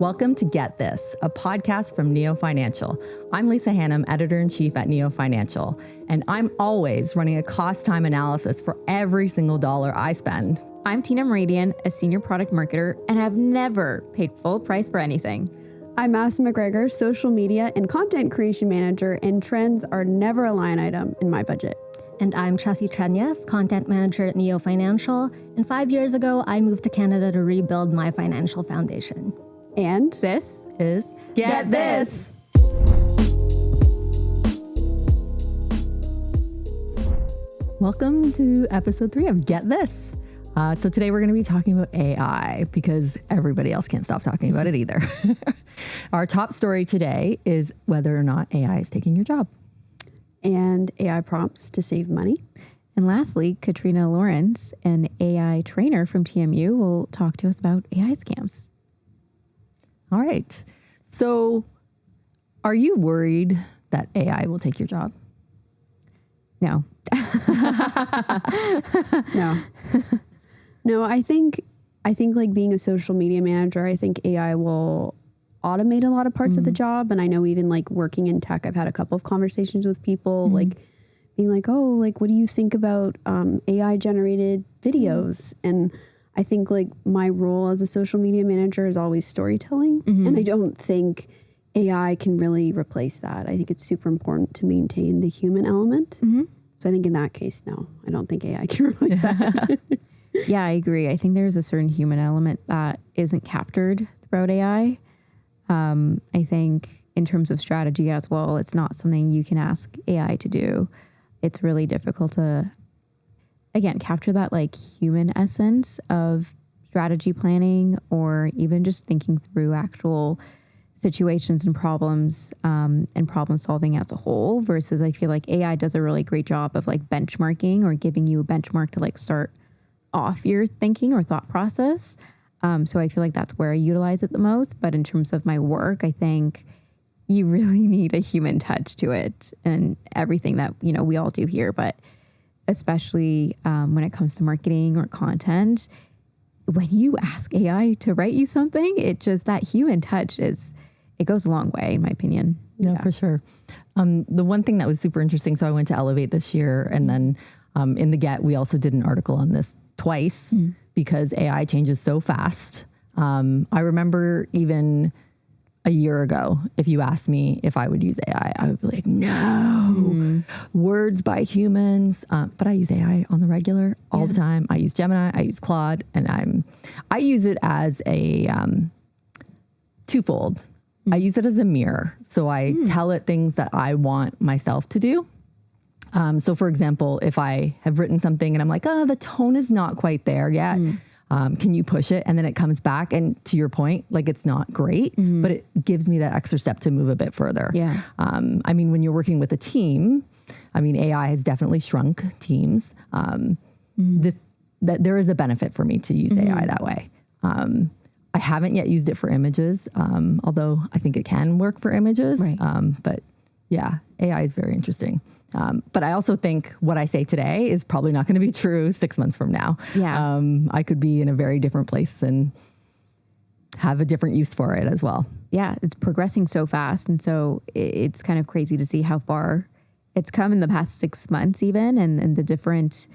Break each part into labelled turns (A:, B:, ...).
A: Welcome to Get This, a podcast from Neo Financial. I'm Lisa Hannum, editor-in-chief at Neo Financial, and I'm always running a cost-time analysis for every single dollar I spend.
B: I'm Tina Meridian, a senior product marketer, and have never paid full price for anything.
C: I'm Madison McGregor, social media and content creation manager, and trends are never a line item in my budget.
D: And I'm Chelsea Trenyas, content manager at Neo Financial, and 5 years ago, I moved to Canada to rebuild my financial foundation.
C: And
B: This
A: is Get This. Welcome to episode 3 of Get This. So today we're going to be talking about AI because everybody else can't stop talking about it either. Our top story today is whether or not AI is taking your job.
C: And AI prompts to save money.
B: And lastly, Katrina Lawrence, an AI trainer from TMU, will talk to us about AI scams.
A: All right. So are you worried that AI will take your job?
B: No.
C: No, I think like being a social media manager, I think AI will automate a lot of parts of the job. And I know even like working in tech, I've had a couple of conversations with people like being like, oh, like, what do you think about AI generated videos? And I think like my role as a social media manager is always storytelling. And I don't think AI can really replace that. I think it's super important to maintain the human element. So I think in that case, no, I don't think AI can replace that.
B: Yeah, I agree. I think there's a certain human element that isn't captured throughout AI. I think in terms of strategy as well, it's not something you can ask AI to do. It's really difficult to, again, capture that like human essence of strategy planning or even just thinking through actual situations and problems and problem solving as a whole versus I feel like AI does a really great job of like benchmarking or giving you a benchmark to like start off your thinking or thought process. So I feel like that's where I utilize it the most. But in terms of my work, I think you really need a human touch to it and everything that, you know, we all do here, but especially when it comes to marketing or content, when you ask AI to write you something, it just, that human touch it goes a long way in my opinion.
A: No, for sure. The one thing that was super interesting, so I went to Elevate this year and then in the Get, we also did an article on this twice because AI changes so fast. I remember even a year ago, if you asked me if I would use AI, I would be like, no, words by humans. But I use AI on the regular all the time. I use Gemini, I use Claude, and I use it as a twofold. I use it as a mirror. So I tell it things that I want myself to do. So for example, if I have written something and I'm like, oh, the tone is not quite there yet. Can you push it? And then it comes back. And to your point, like it's not great, but it gives me that extra step to move a bit further.
B: Yeah.
A: I mean, when you're working with a team, I mean, AI has definitely shrunk teams. That there is a benefit for me to use AI that way. I haven't yet used it for images, although I think it can work for images.
B: Right.
A: But yeah, AI is very interesting. But I also think what I say today is probably not going to be true 6 months from now.
B: Yeah.
A: I could be in a very different place and have a different use for it as well.
B: Yeah, it's progressing so fast. And so it's kind of crazy to see how far it's come in the past 6 months even and the different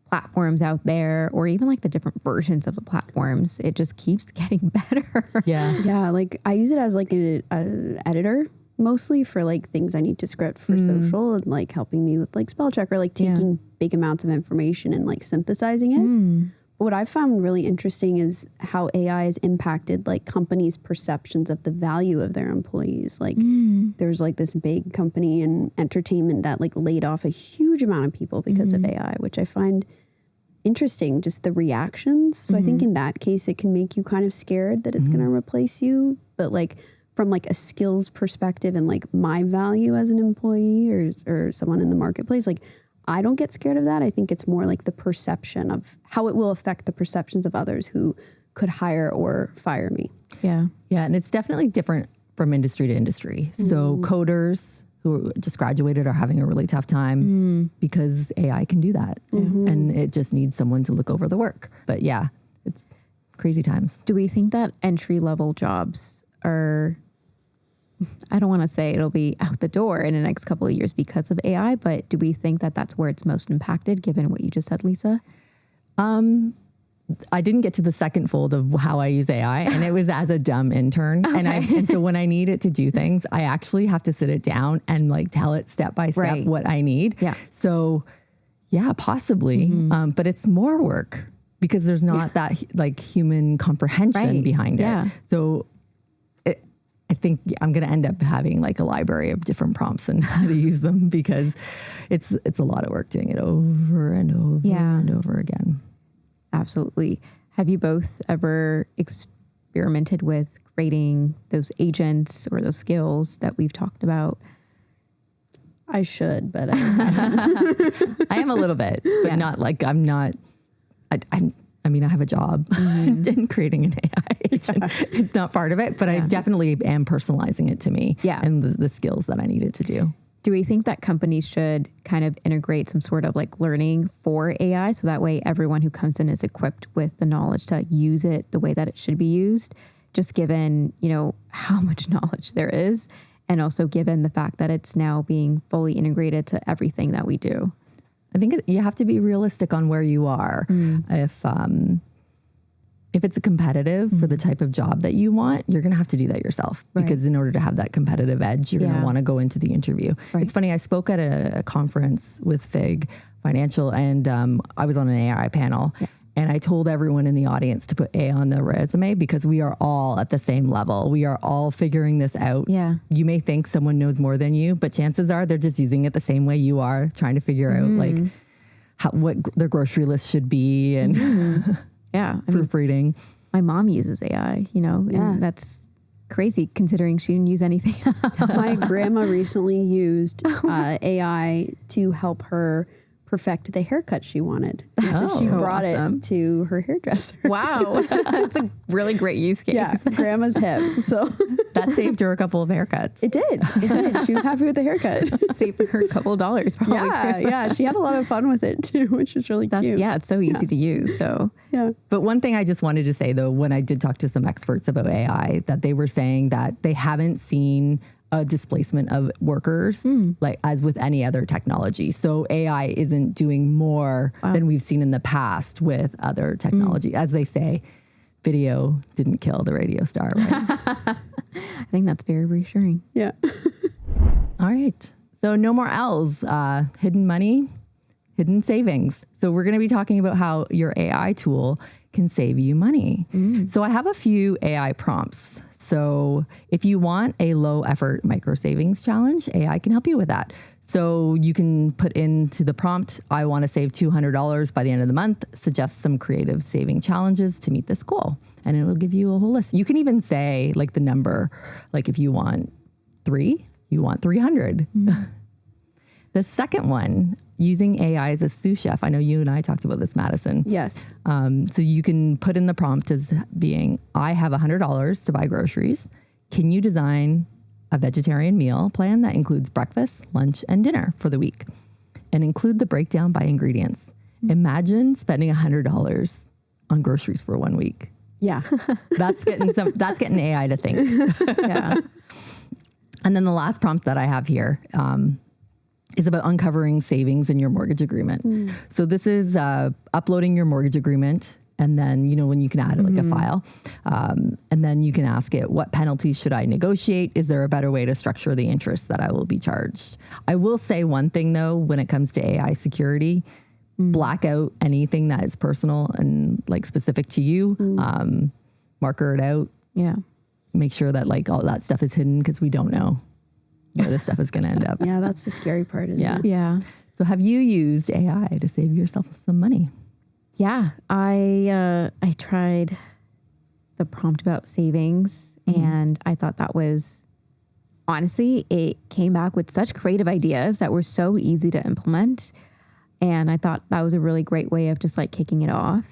B: platforms out there or even like the different versions of the platforms. It just keeps getting better.
A: Yeah.
C: Yeah, like I use it as like an editor mostly for like things I need to script for social and like helping me with like spell check or like taking big amounts of information and like synthesizing it. But what I've found really interesting is how AI has impacted like companies' perceptions of the value of their employees. Like there's like this big company in entertainment that like laid off a huge amount of people because of AI, which I find interesting, just the reactions. So I think in that case, it can make you kind of scared that it's going to replace you. But like from like a skills perspective and like my value as an employee or someone in the marketplace, like I don't get scared of that. I think it's more like the perception of how it will affect the perceptions of others who could hire or fire me.
B: Yeah.
A: Yeah. And it's definitely different from industry to industry. So coders who just graduated are having a really tough time because AI can do that. And it just needs someone to look over the work. But yeah, it's crazy times.
B: Do we think that entry level jobs are, I don't want to say it'll be out the door in the next couple of years because of AI, but do we think that that's where it's most impacted given what you just said, Lisa?
A: I didn't get to the second fold of how I use AI, and it was as a dumb intern. Okay. And so when I need it to do things, I actually have to sit it down and like tell it step by step what I need.
B: Yeah.
A: So yeah, possibly. But it's more work because there's not that like human comprehension behind it. So I think I'm going to end up having like a library of different prompts and how to use them because it's a lot of work doing it over and over and over again.
B: Absolutely. Have you both ever experimented with creating those agents or those skills that we've talked about?
C: I should, but
A: I am a little bit, but not like I'm not. I mean, I have a job in creating an AI agent. It's not part of it, but I definitely am personalizing it to me and the skills that I need it to do.
B: Do we think that companies should kind of integrate some sort of like learning for AI so that way everyone who comes in is equipped with the knowledge to use it the way that it should be used, just given, you know, how much knowledge there is, and also given the fact that it's now being fully integrated to everything that we do?
A: I think you have to be realistic on where you are. If it's a competitive for the type of job that you want, you're going to have to do that yourself because in order to have that competitive edge, you're going to want to go into the interview. It's funny. I spoke at a conference with Fig Financial and I was on an AI panel and I told everyone in the audience to put A on their resume because we are all at the same level. We are all figuring this out.
B: Yeah.
A: You may think someone knows more than you, but chances are they're just using it the same way you are, trying to figure out like what their grocery list should be and proofreading.
B: My mom uses AI, you know, and that's crazy considering she didn't use anything else.
C: My grandma recently used AI to help her perfect the haircut she wanted. She brought it to her hairdresser.
B: Wow. That's a really great use case.
C: Yeah, grandma's hip. So
A: that saved her a couple of haircuts.
C: It did. She was happy with the haircut.
B: Saved her a couple of dollars probably.
C: Yeah. She had a lot of fun with it too, which is really cute.
B: Yeah, it's so easy to use. So
A: But one thing I just wanted to say though, when I did talk to some experts about AI, that they were saying that they haven't seen a displacement of workers like as with any other technology. So AI isn't doing more than we've seen in the past with other technology. As they say, video didn't kill the radio star, right?
B: I think that's very reassuring.
C: Yeah.
A: All right. So no more L's, hidden money, hidden savings. So we're going to be talking about how your AI tool can save you money. So I have a few AI prompts. So if you want a low effort micro savings challenge, AI can help you with that. So you can put into the prompt, I want to save $200 by the end of the month, suggest some creative saving challenges to meet this goal. And it will give you a whole list. You can even say like the number, like if you want 3, you want 300. The second one, using AI as a sous chef. I know you and I talked about this, Madison.
C: Yes.
A: So you can put in the prompt as being, I have $100 to buy groceries. Can you design a vegetarian meal plan that includes breakfast, lunch, and dinner for the week? And include the breakdown by ingredients. Imagine spending $100 on groceries for 1 week.
C: Yeah.
A: That's getting AI to think. And then the last prompt that I have here, is about uncovering savings in your mortgage agreement. So this is uploading your mortgage agreement, and then, you know, when you can add it like a file, and then you can ask it, what penalties should I negotiate? Is there a better way to structure the interest that I will be charged? I will say one thing though, when it comes to AI security, black out anything that is personal and like specific to you, marker it out.
B: Yeah.
A: Make sure that like all that stuff is hidden because we don't know where this stuff is going to end up.
C: Yeah, that's the scary part, isn't it?
B: Yeah.
A: So have you used AI to save yourself some money?
B: Yeah. I tried the prompt about savings and I thought that was, honestly, it came back with such creative ideas that were so easy to implement. And I thought that was a really great way of just like kicking it off.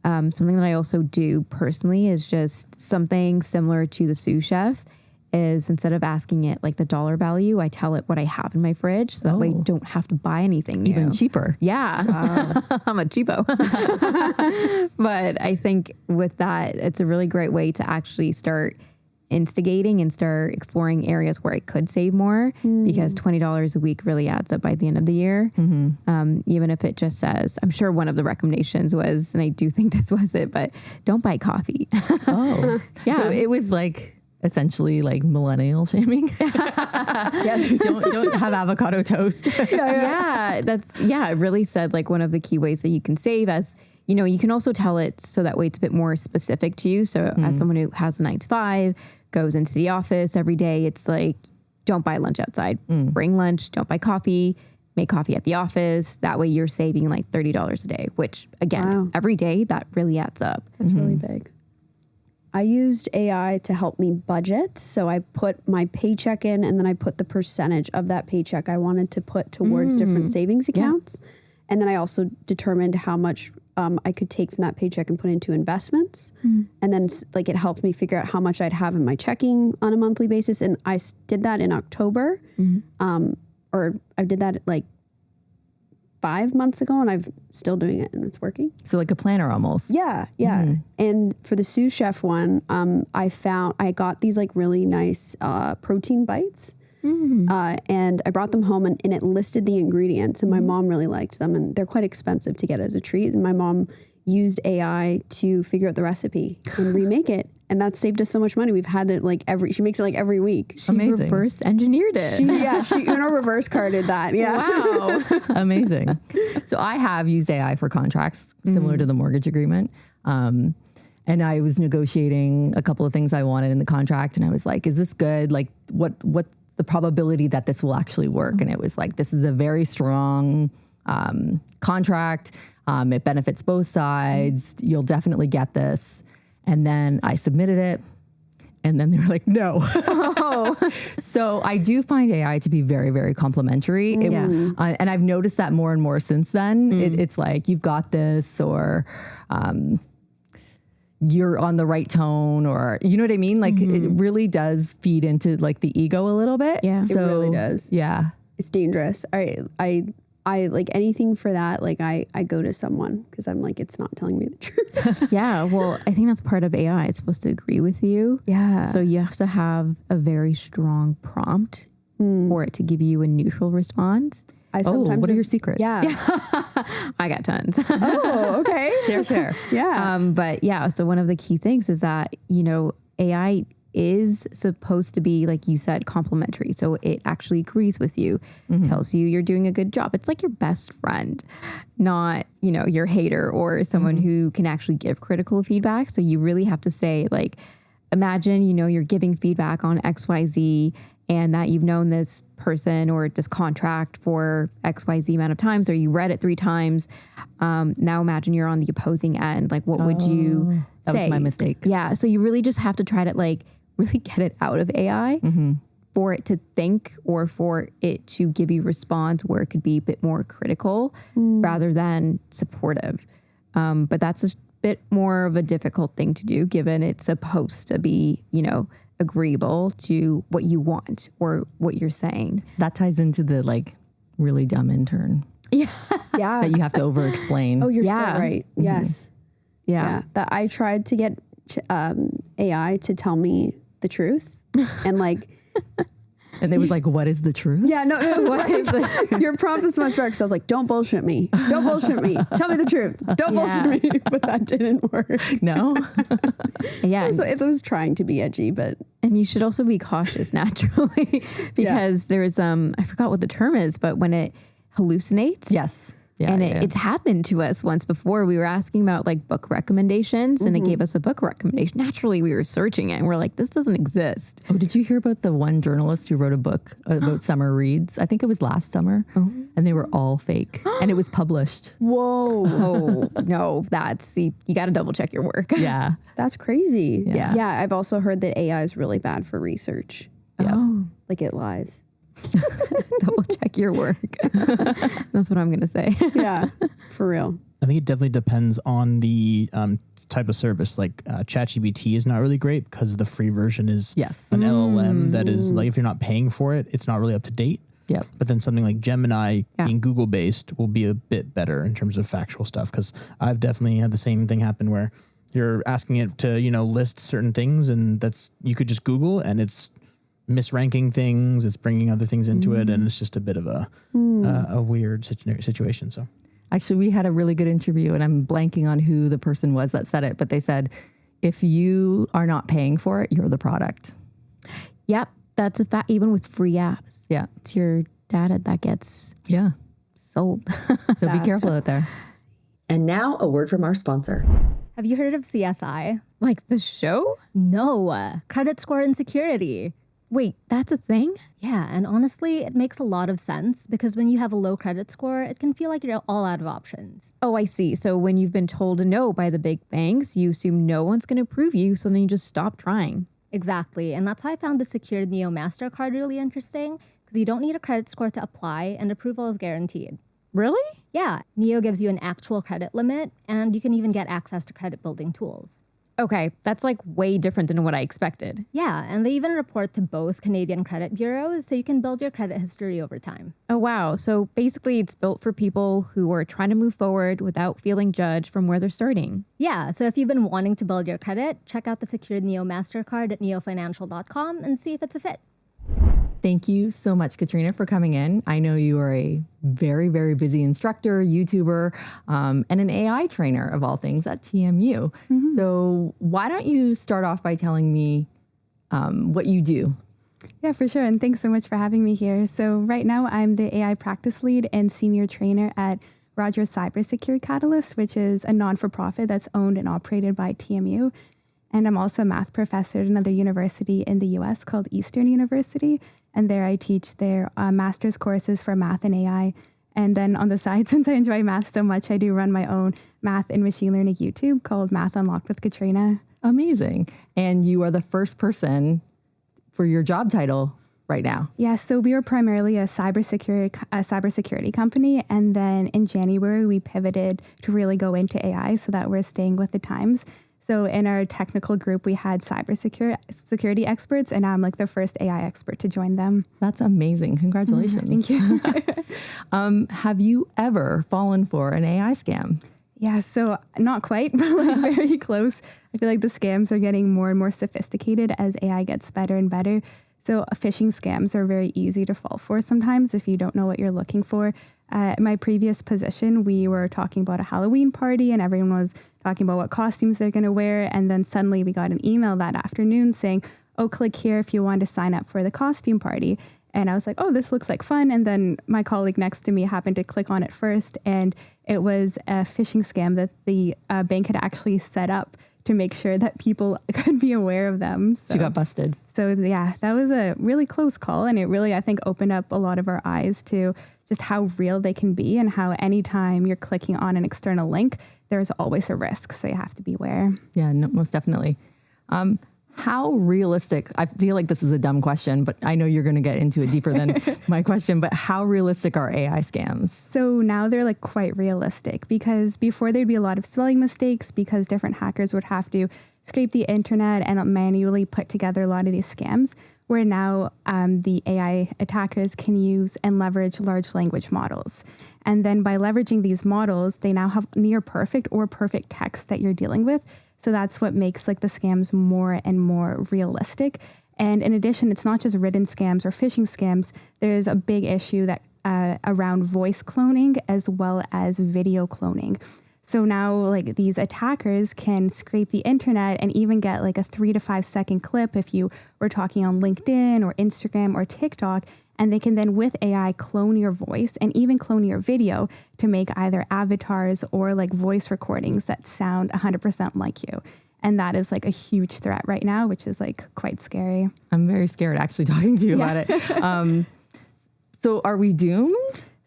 B: Something that I also do personally is just something similar to the sous chef is instead of asking it like the dollar value, I tell it what I have in my fridge. So that way I don't have to buy anything new.
A: Even cheaper.
B: Yeah. I'm a cheapo. But I think with that, it's a really great way to actually start instigating and start exploring areas where I could save more, because $20 a week really adds up by the end of the year. Even if it just says, I'm sure one of the recommendations was, and I do think this was it, but don't buy coffee.
A: Oh,
B: Yeah.
A: So it was like essentially like millennial shaming. Don't have avocado toast.
B: It really said like one of the key ways that you can save, as you know, you can also tell it so that way it's a bit more specific to you. So as someone who has a 9 to 5, goes into the office every day, it's like, don't buy lunch outside, bring lunch, don't buy coffee, make coffee at the office. That way you're saving like $30 a day, which again, every day that really adds up.
C: That's really big. I used AI to help me budget. So I put my paycheck in, and then I put the percentage of that paycheck I wanted to put towards different savings accounts. And then I also determined how much I could take from that paycheck and put into investments. And then like it helped me figure out how much I'd have in my checking on a monthly basis. And I did that in October. Or I did that like 5 months ago, and I'm still doing it, and it's working.
A: So like a planner almost.
C: Yeah. And for the sous chef one, I got these like really nice protein bites. And I brought them home, and it listed the ingredients, and my mom really liked them, and they're quite expensive to get as a treat. And my mom used AI to figure out the recipe and remake it. And that saved us so much money. We've had it like she makes it like every week.
B: She reverse engineered it.
C: She Uno reverse carded that. Yeah.
B: Wow.
A: Amazing. So I have used AI for contracts similar to the mortgage agreement. And I was negotiating a couple of things I wanted in the contract, and I was like, is this good? Like what's the probability that this will actually work? And it was like, this is a very strong contract. It benefits both sides. You'll definitely get this. And then I submitted it, and then they were like, no. So I do find AI to be very, very complimentary. And I've noticed that more and more since then. It's like, you've got this, or you're on the right tone, or you know what I mean? Like it really does feed into like the ego a little bit.
B: Yeah.
C: It really does.
A: Yeah.
C: It's dangerous. I like anything for that. Like I go to someone because I'm like, it's not telling me the truth.
B: Yeah. Well, I think that's part of AI. It's supposed to agree with you.
C: Yeah.
B: So you have to have a very strong prompt for it to give you a neutral response.
A: What are your secrets?
C: Yeah.
B: I got tons.
C: Oh, okay.
A: Share.
C: Yeah.
B: But yeah, so one of the key things is that, you know, AI is supposed to be, like you said, complimentary. So it actually agrees with you, tells you you're doing a good job. It's like your best friend, not, you know, your hater or someone who can actually give critical feedback. So you really have to say, like, imagine, you know, you're giving feedback on XYZ, and that you've known this person or this contract for XYZ amount of times, or you read it 3 times. Now imagine you're on the opposing end. Like, what would you say?
A: That was my mistake.
B: Yeah. So you really just have to try to like really get it out of AI for it to think, or for it to give you response where it could be a bit more critical rather than supportive. But that's a bit more of a difficult thing to do, given it's supposed to be, you know, agreeable to what you want or what you're saying.
A: That ties into the like really dumb intern.
C: Yeah.
A: That you have to over explain.
C: Oh, you're so right. Yes.
B: Yeah.
C: That I tried to get AI to tell me the truth, and like,
A: and they was like, what is the truth?
C: yeah, no, it was like, your prompt is much better. So I was like, don't bullshit me. Don't bullshit me. Tell me the truth. Don't bullshit me. But that didn't work.
A: No.
B: Yeah.
C: So it was trying to be edgy, but.
B: And you should also be cautious naturally, because there's, I forgot what the term is, but when it hallucinates.
A: Yes. Yeah,
B: and it's happened to us once before. We were asking about like book recommendations, and it gave us a book recommendation. Naturally, we were searching it, and we're like, this doesn't exist.
A: Oh, did you hear about the one journalist who wrote a book about summer reads? I think it was last summer, and they were all fake, and it was published.
C: Whoa.
B: Oh, no, you got to double check your work.
A: Yeah.
C: That's crazy.
A: Yeah.
C: Yeah. I've also heard that AI is really bad for research.
A: Yeah.
B: Oh,
C: Like it lies.
B: double check your work. That's what I'm going to say.
C: Yeah. For real.
E: I think it definitely depends on the type of service. Like ChatGPT is not really great because the free version is an LLM that is like, if you're not paying for it, it's not really up to date.
A: Yep.
E: But then something like Gemini being Google based will be a bit better in terms of factual stuff, because I've definitely had the same thing happen where you're asking it to, list certain things, and you could just Google, and it's misranking things. It's bringing other things into it. And it's just a bit of a weird situation. So
A: actually, we had a really good interview, and I'm blanking on who the person was that said it, but they said, if you are not paying for it, you're the product.
B: Yep. That's a fact. Even with free apps.
A: Yeah.
B: It's your data that gets sold.
A: So be careful out there.
F: And now a word from our sponsor.
D: Have you heard of CSI?
B: Like the show?
D: No, credit score insecurity.
B: Wait, that's a thing?
D: Yeah, and honestly, it makes a lot of sense because when you have a low credit score, it can feel like you're all out of options.
B: Oh, I see. So when you've been told no by the big banks, you assume no one's going to approve you, so then you just stop trying.
D: Exactly, and that's why I found the secured Neo MasterCard really interesting because you don't need a credit score to apply and approval is guaranteed.
B: Really?
D: Yeah, Neo gives you an actual credit limit and you can even get access to credit building tools.
B: Okay, that's like way different than what I expected.
D: Yeah, and they even report to both Canadian credit bureaus so you can build your credit history over time.
B: Oh, wow. So basically it's built for people who are trying to move forward without feeling judged from where they're starting.
D: Yeah, so if you've been wanting to build your credit, check out the secured Neo MasterCard at neofinancial.com and see if it's a fit.
A: Thank you so much, Katrina, for coming in. I know you are a very, very busy instructor, YouTuber, and an AI trainer of all things at TMU. So why don't you start off by telling me what you do?
G: Yeah, for sure. And thanks so much for having me here. So right now I'm the AI practice lead and senior trainer at Rogers Cybersecurity Catalyst, which is a non-for-profit that's owned and operated by TMU. And I'm also a math professor at another university in the US called Eastern University. And there I teach their master's courses for math and AI. And then on the side, since I enjoy math so much, I do run my own math and machine learning YouTube called Math Unlocked with Katrina.
A: Amazing. And you are the first person for your job title right now.
G: Yeah, so we were primarily a cybersecurity company. And then in January, we pivoted to really go into AI so that we're staying with the times. So in our technical group, we had cybersecurity experts, and I'm like the first AI expert to join them.
A: That's amazing. Congratulations.
G: Thank you.
A: Have you ever fallen for an AI scam?
G: Yeah, so not quite, but like very close. I feel like the scams are getting more and more sophisticated as AI gets better and better. So phishing scams are very easy to fall for sometimes if you don't know what you're looking for. My previous position, we were talking about a Halloween party and everyone was talking about what costumes they're going to wear. And then suddenly we got an email that afternoon saying, oh, click here if you want to sign up for the costume party. And I was like, oh, this looks like fun. And then my colleague next to me happened to click on it first. And it was a phishing scam that the bank had actually set up to make sure that people could be aware of them. So
A: She got busted.
G: So yeah, that was a really close call. And it really, I think, opened up a lot of our eyes to just how real they can be and how anytime you're clicking on an external link, there's always a risk. So you have to beware.
A: Yeah, no, most definitely. How realistic, I feel like this is a dumb question, but I know you're going to get into it deeper than my question, but how realistic are AI scams?
G: So now they're like quite realistic because before there'd be a lot of spelling mistakes because different hackers would have to scrape the internet and manually put together a lot of these scams, where now the AI attackers can use and leverage large language models. And then by leveraging these models, they now have near perfect or perfect text that you're dealing with. So that's what makes like the scams more and more realistic. And in addition, it's not just written scams or phishing scams. There's a big issue that around voice cloning as well as video cloning. So now like these attackers can scrape the internet and even get like a 3 to 5 second clip if you were talking on LinkedIn or Instagram or TikTok. And they can then with AI clone your voice and even clone your video to make either avatars or like voice recordings that sound 100% like you. And that is like a huge threat right now, which is like quite scary.
A: I'm very scared actually talking to you about it. So are we doomed?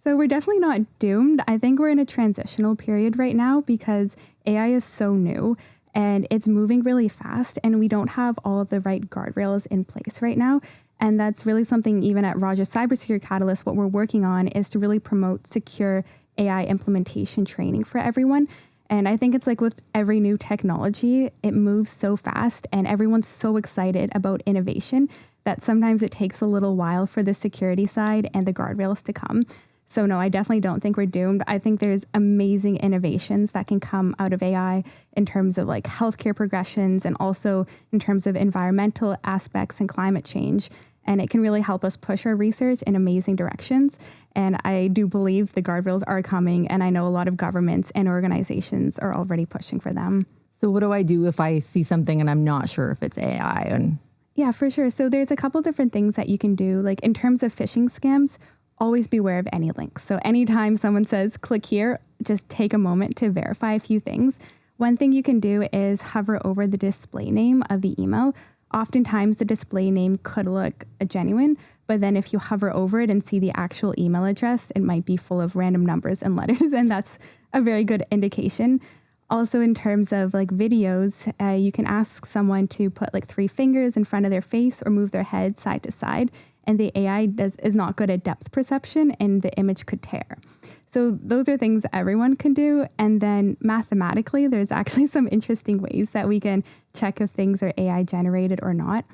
G: So we're definitely not doomed. I think we're in a transitional period right now because AI is so new and it's moving really fast and we don't have all the right guardrails in place right now. And that's really something even at Rogers Cybersecurity Catalyst, what we're working on is to really promote secure AI implementation training for everyone. And I think it's like with every new technology, it moves so fast and everyone's so excited about innovation that sometimes it takes a little while for the security side and the guardrails to come. So no, I definitely don't think we're doomed. I think there's amazing innovations that can come out of AI in terms of like healthcare progressions and also in terms of environmental aspects and climate change. And it can really help us push our research in amazing directions. And I do believe the guardrails are coming. And I know a lot of governments and organizations are already pushing for them.
A: So what do I do if I see something and I'm not sure if it's AI? And
G: yeah, for sure. So there's a couple different things that you can do. Like in terms of phishing scams, always beware of any links. So anytime someone says, click here, just take a moment to verify a few things. One thing you can do is hover over the display name of the email. Oftentimes the display name could look genuine, but then if you hover over it and see the actual email address, it might be full of random numbers and letters, and that's a very good indication. Also, in terms of like videos, you can ask someone to put like 3 fingers in front of their face or move their head side to side, and the AI is not good at depth perception, and the image could tear. So those are things everyone can do. And then mathematically, there's actually some interesting ways that we can check if things are AI generated or not.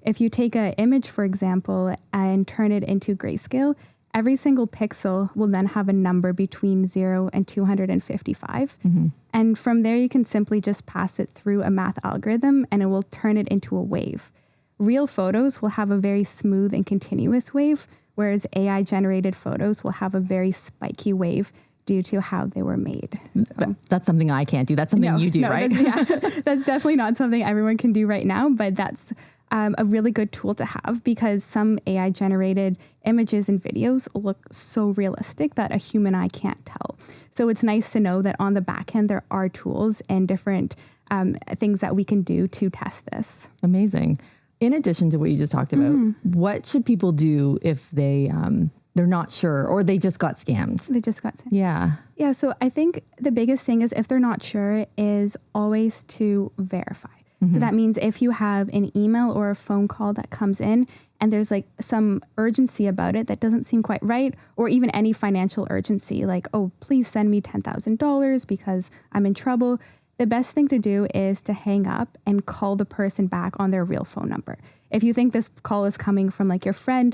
G: If you take an image, for example, and turn it into grayscale, every single pixel will then have a number between 0 and 255. Mm-hmm. And from there, you can simply just pass it through a math algorithm and it will turn it into a wave. Real photos will have a very smooth and continuous wave, whereas AI generated photos will have a very spiky wave due to how they were made. So.
A: That's something I can't do. That's something you do, right?
G: That's definitely not something everyone can do right now, but that's a really good tool to have because some AI generated images and videos look so realistic that a human eye can't tell. So it's nice to know that on the back end, there are tools and different things that we can do to test this.
A: Amazing. In addition to what you just talked about, what should people do if they're not sure or they just got scammed?
G: They just got scammed.
A: Yeah.
G: Yeah. So I think the biggest thing is if they're not sure is always to verify. So that means if you have an email or a phone call that comes in and there's like some urgency about it that doesn't seem quite right, or even any financial urgency, like, oh, please send me $10,000 because I'm in trouble. The best thing to do is to hang up and call the person back on their real phone number. If you think this call is coming from like your friend,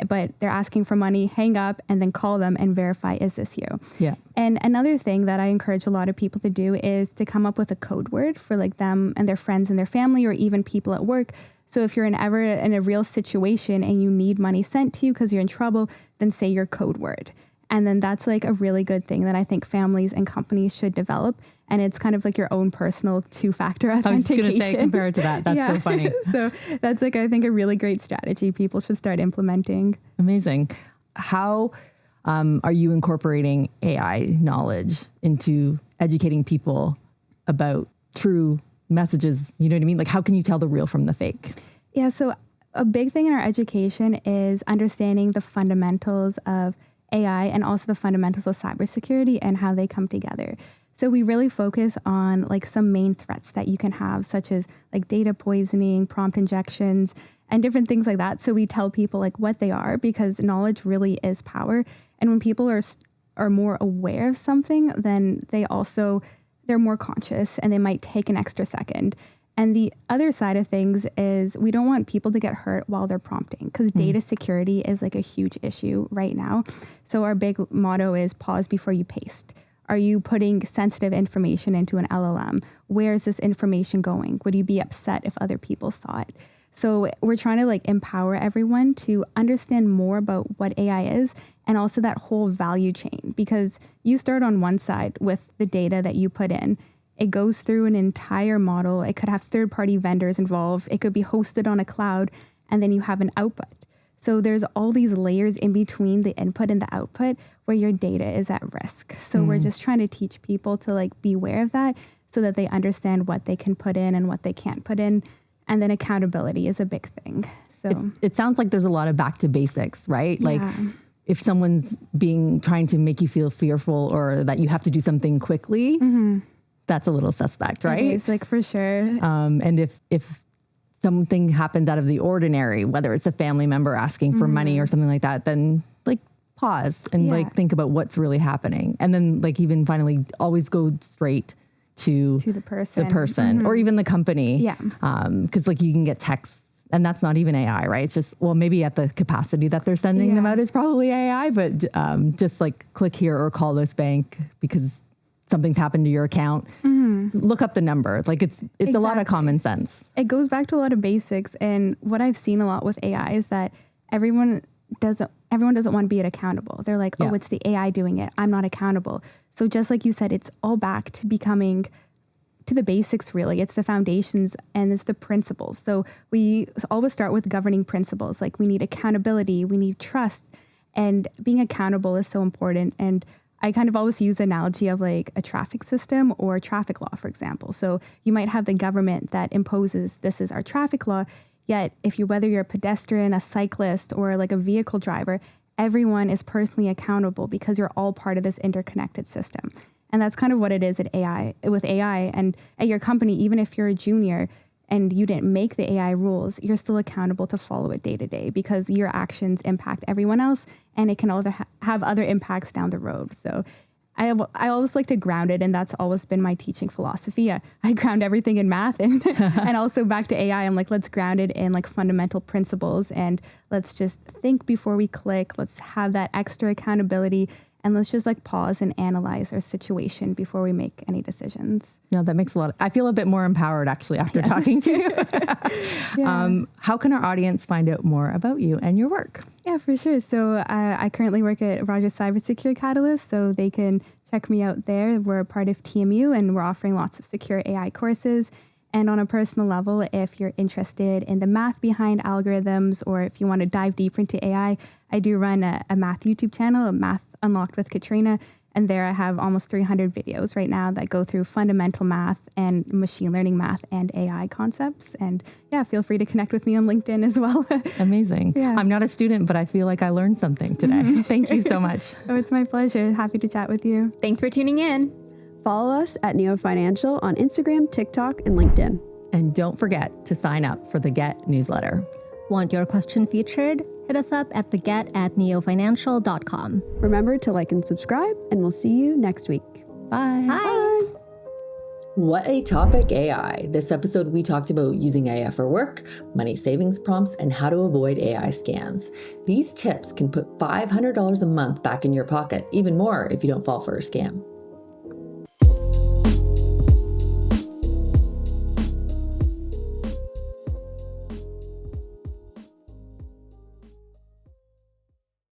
G: but they're asking for money, hang up and then call them and verify, is this you?
A: Yeah.
G: And another thing that I encourage a lot of people to do is to come up with a code word for like them and their friends and their family or even people at work. So if you're ever in a real situation and you need money sent to you because you're in trouble, then say your code word. And then that's like a really good thing that I think families and companies should develop. And it's kind of like your own personal 2-factor authentication.
A: I was going to say, compared to that. That's so funny.
G: So that's like, I think, a really great strategy people should start implementing.
A: Amazing. How are you incorporating AI knowledge into educating people about true messages? You know what I mean? Like, how can you tell the real from the fake?
G: Yeah. So a big thing in our education is understanding the fundamentals of AI and also the fundamentals of cybersecurity and how they come together. So we really focus on like some main threats that you can have, such as like data poisoning, prompt injections, and different things like that. So we tell people like what they are because knowledge really is power. And when people are more aware of something, then they're more conscious and they might take an extra second. And the other side of things is we don't want people to get hurt while they're prompting because data security is like a huge issue right now. So our big motto is pause before you paste. Are you putting sensitive information into an LLM? Where is this information going? Would you be upset if other people saw it? So we're trying to like empower everyone to understand more about what AI is and also that whole value chain, because you start on one side with the data that you put in. It goes through an entire model. It could have third-party vendors involved. It could be hosted on a cloud, and then you have an output. So there's all these layers in between the input and the output where your data is at risk. So we're just trying to teach people to like be aware of that so that they understand what they can put in and what they can't put in. And then accountability is a big thing. So
A: it sounds like there's a lot of back to basics, right?
G: Yeah.
A: Like if someone's trying to make you feel fearful or that you have to do something quickly, that's a little suspect, right?
G: It's like for sure.
A: And if something happens out of the ordinary, whether it's a family member asking for money or something like that, then like pause and like think about what's really happening. And then like even finally always go straight to
G: the person
A: or even the company.
G: Yeah.
A: 'Cause like you can get texts and that's not even AI, right? It's just, well, maybe at the capacity that they're sending them out is probably AI, but just like click here or call this bank because something's happened to your account. Look up the number. Like it's a lot of common sense.
G: It goes back to a lot of basics. And what I've seen a lot with AI is that everyone doesn't want to be accountable. They're like, oh, it's the AI doing it. I'm not accountable. So just like you said, it's all back to becoming to the basics, really. It's the foundations and it's the principles. So we always start with governing principles. Like we need accountability, we need trust, and being accountable is so important. And I kind of always use the analogy of like a traffic system or traffic law, for example. So you might have the government that imposes this is our traffic law, yet whether you're a pedestrian, a cyclist, or like a vehicle driver, everyone is personally accountable because you're all part of this interconnected system. And that's kind of what it is with AI and at your company. Even if you're a junior and you didn't make the AI rules, you're still accountable to follow it day to day because your actions impact everyone else, and it can also have other impacts down the road. So I always like to ground it, and that's always been my teaching philosophy. I ground everything in math and and also back to AI. I'm like, let's ground it in like fundamental principles, and let's just think before we click. Let's have that extra accountability. And let's just like pause and analyze our situation before we make any decisions.
A: No, that makes I feel a bit more empowered actually after talking to you. How can our audience find out more about you and your work?
G: Yeah, for sure. So I currently work at Rogers Cybersecurity Catalyst, so they can check me out there. We're a part of TMU and we're offering lots of secure AI courses. And on a personal level, if you're interested in the math behind algorithms, or if you want to dive deeper into AI, I do run a math YouTube channel, Math Unlocked with Katrina. And there I have almost 300 videos right now that go through fundamental math and machine learning math and AI concepts. And yeah, feel free to connect with me on LinkedIn as well.
A: Amazing. Yeah. I'm not a student, but I feel like I learned something today. Thank you so much.
G: Oh, it's my pleasure. Happy to chat with you.
B: Thanks for tuning in.
C: Follow us at Neo Financial on Instagram, TikTok, and LinkedIn.
A: And don't forget to sign up for the Get newsletter.
D: Want your question featured? Hit us up at theget@neofinancial.com.
C: Remember to like and subscribe, and we'll see you next week.
A: Bye.
D: Bye.
F: What a topic, AI. This episode, we talked about using AI for work, money savings prompts, and how to avoid AI scams. These tips can put $500 a month back in your pocket, even more if you don't fall for a scam.